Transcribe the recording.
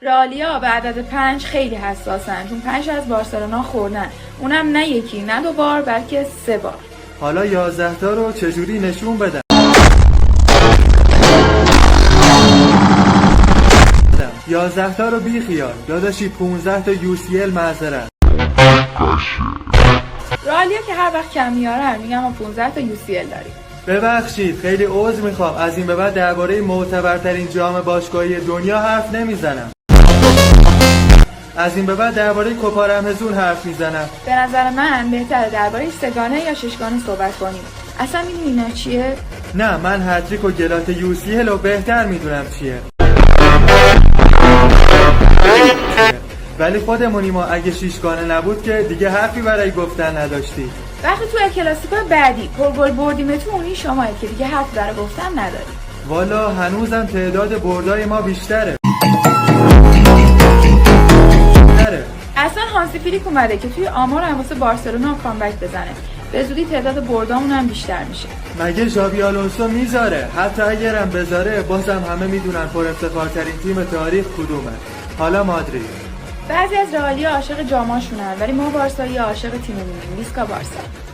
رئالیا به عدد 5 خیلی حساسن، چون 5 از بارسلونا خوردن، اونم نه یکی نه دو بار بلکه 3 بار. حالا 11 تا رو چجوری نشون بدم؟ 11 تا رو بی خیال داداشی، 15 تا UCL معذرت. رئالیا که هر وقت کم میارن میگم ما 15 تا UCL داریم. ببخشید خیلی عذر میخوام، از این به بعد درباره معتبرترین جام باشگاهی دنیا حرف نمیزنم. از این به بعد درباره کوپا رمضون حرف میزنم. به نظر من بهتره درباره سگانه یا ششگانه صحبت کنیم. اصلا میدونی اینا چیه؟ نه، من هتریک و گلات UCL رو بهتر میدونم چیه. ولی خودمونی، ما اگه شیشگانه نبود که دیگه حرفی برای گفتن نداشتی. وقتی تو کلاسیکو بعدی پرگل بردیمتون، اونی شماه که دیگه حرف برای گفتن نداری. والا هنوزم تعداد بردای ما بیشتره. اصلا هانسی فلیک اومده که توی آمار هم واسه بارسلونا کامبک بزنه. به زودی تعداد بردامون هم بیشتر میشه. مگه ژابی آلونسو میذاره؟ حتی اگرم بذاره بازم همه میدونن پر افتخارترین تیم تاریخ کدومه. حالا مادرید. بعضی از رئالیا عاشق جاماشونن، ولی ما بارسایی عاشق تیممونیم. ویسکا بارسا.